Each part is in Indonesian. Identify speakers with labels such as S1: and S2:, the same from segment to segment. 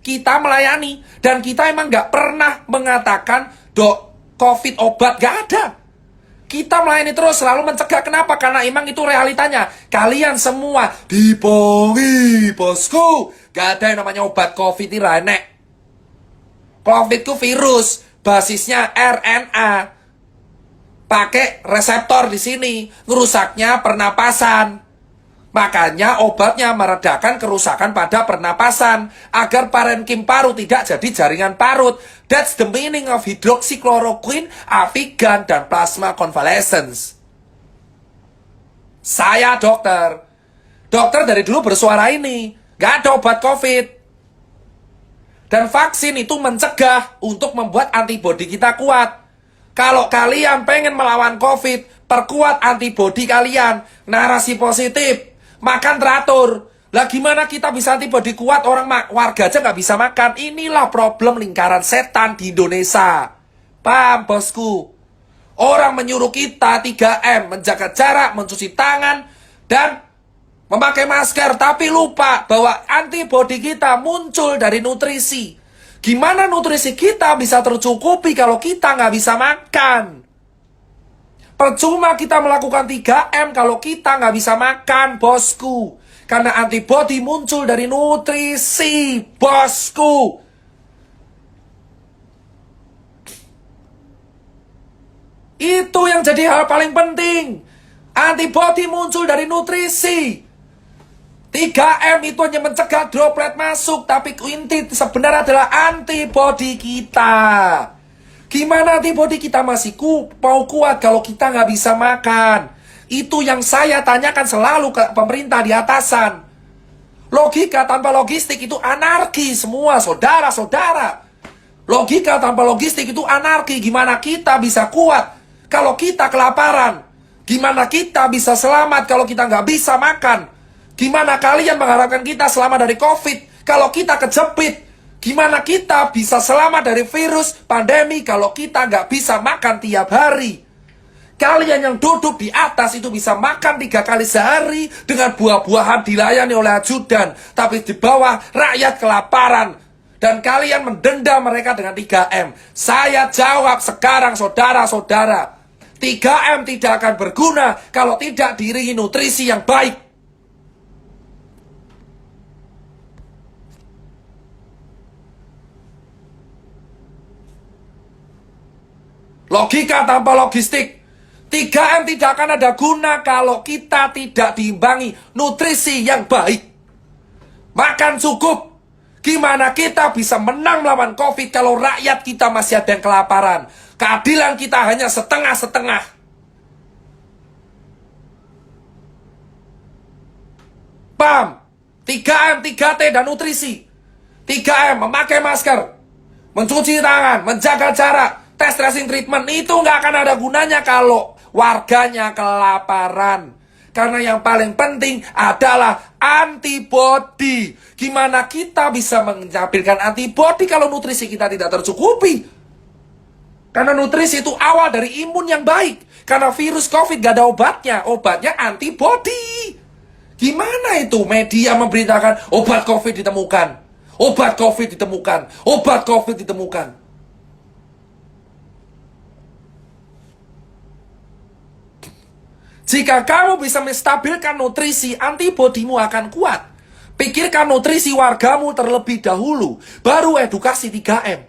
S1: kita melayani. Dan kita emang nggak pernah mengatakan, dok, COVID obat, nggak ada. Kita melayani terus, selalu mencegah. Kenapa? Karena emang itu realitanya. Kalian semua dipongi, bosku. Gak ada yang namanya obat COVID ini renek. COVID itu virus, basisnya RNA. Pakai reseptor di sini, ngerusaknya pernapasan. Makanya obatnya meredakan kerusakan pada pernapasan agar parenkim paru tidak jadi jaringan parut. That's the meaning of hydroxychloroquine, Avigan, dan plasma convalescence. Saya dokter. Dokter dari dulu bersuara ini. Gak ada obat COVID. Dan vaksin itu mencegah untuk membuat antibodi kita kuat. Kalau kalian pengen melawan COVID, perkuat antibodi kalian. Narasi positif. Makan teratur. Lah gimana kita bisa antibodi kuat, orang warga aja nggak bisa makan. Inilah problem lingkaran setan di Indonesia. Paham, bosku? Orang menyuruh kita 3M, menjaga jarak, mencuci tangan, dan memakai masker. Tapi lupa bahwa antibodi kita muncul dari nutrisi. Gimana nutrisi kita bisa tercukupi kalau kita nggak bisa makan? Percuma kita melakukan 3M kalau kita nggak bisa makan, bosku. Karena antibodi muncul dari nutrisi, bosku. Itu yang jadi hal paling penting. Antibodi muncul dari nutrisi. 3M itu hanya mencegah droplet masuk, tapi inti sebenarnya adalah antibodi kita. Gimana antibodi kita masih mau kuat kalau kita nggak bisa makan? Itu yang saya tanyakan selalu ke pemerintah di atasan. Logika tanpa logistik itu anarki semua, saudara-saudara. Logika tanpa logistik itu anarki. Gimana kita bisa kuat kalau kita kelaparan? Gimana kita bisa selamat kalau kita nggak bisa makan? Gimana kalian mengharapkan kita selamat dari COVID kalau kita kejepit? Gimana kita bisa selamat dari virus pandemi kalau kita nggak bisa makan tiap hari? Kalian yang duduk di atas itu bisa makan 3 kali sehari dengan buah-buahan dilayani oleh ajudan. Tapi di bawah rakyat kelaparan. Dan kalian mendenda mereka dengan 3M. Saya jawab sekarang saudara-saudara. 3M tidak akan berguna kalau tidak diiringi nutrisi yang baik. Logika tanpa logistik. 3M tidak akan ada guna kalau kita tidak diimbangi nutrisi yang baik. Makan cukup. Gimana kita bisa menang melawan COVID kalau rakyat kita masih ada yang kelaparan? Keadilan kita hanya setengah-setengah. Paham? 3M, 3T, dan nutrisi. 3M, memakai masker, mencuci tangan, menjaga jarak, tes tracing treatment. Itu nggak akan ada gunanya kalau warganya kelaparan. Karena yang paling penting adalah antibodi. Gimana kita bisa menampilkan antibodi kalau nutrisi kita tidak tercukupi? Karena nutrisi itu awal dari imun yang baik. Karena virus COVID gak ada obatnya. Obatnya antibodi. Gimana itu media memberitakan obat COVID ditemukan? Obat COVID ditemukan. Obat COVID ditemukan. Jika kamu bisa menstabilkan nutrisi, antibodimu akan kuat. Pikirkan nutrisi wargamu terlebih dahulu, baru edukasi 3M.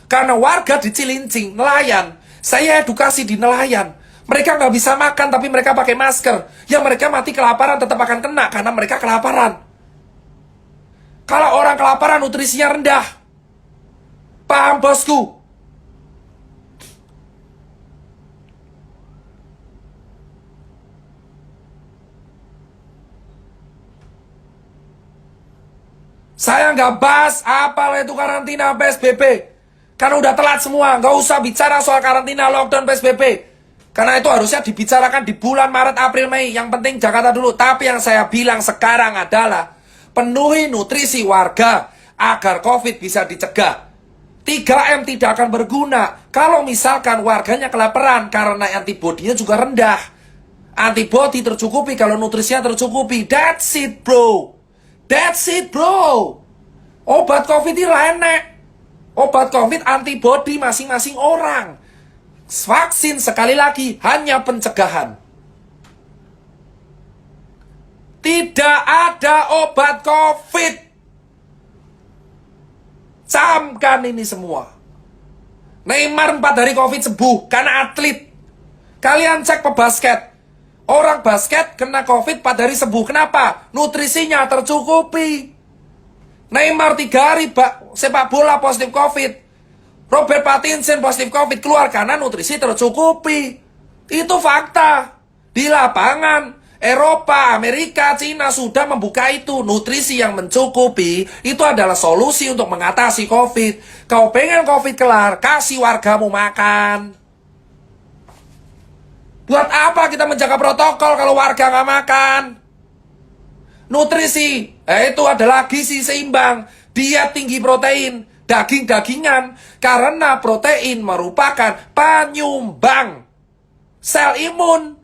S1: Karena warga di Cilincing, nelayan, saya edukasi di nelayan. Mereka nggak bisa makan, tapi mereka pakai masker. Yang mereka mati kelaparan tetap akan kena, karena mereka kelaparan. Kalau orang kelaparan, nutrisinya rendah. Paham, bosku? Saya nggak bahas apalah itu karantina PSBB. Karena udah telat semua. Nggak usah bicara soal karantina, lockdown, PSBB. Karena itu harusnya dibicarakan di bulan Maret, April, Mei. Yang penting Jakarta dulu. Tapi yang saya bilang sekarang adalah penuhi nutrisi warga agar COVID bisa dicegah. 3M tidak akan berguna kalau misalkan warganya kelaparan karena antibodinya juga rendah. Antibodi tercukupi kalau nutrisinya tercukupi. That's it, bro. That's it, bro. Obat COVID ini enek. Obat COVID antibody masing-masing orang. Vaksin sekali lagi hanya pencegahan. Tidak ada obat COVID. Camkan ini semua. Neymar 4 hari COVID sembuh karena atlet. Kalian cek pebasket. Orang basket kena COVID 4 hari sembuh. Kenapa? Nutrisinya tercukupi. Neymar 3 hari sepak bola positif COVID. Robert Pattinson positif COVID keluar karena nutrisi tercukupi. Itu fakta. Di lapangan, Eropa, Amerika, Cina sudah membuka itu. Nutrisi yang mencukupi itu adalah solusi untuk mengatasi COVID. Kau pengen COVID kelar, kasih wargamu makan. Buat apa kita menjaga protokol kalau warga nggak makan? Nutrisi, itu adalah gizi seimbang. Dia tinggi protein, daging-dagingan. Karena protein merupakan penyumbang sel imun.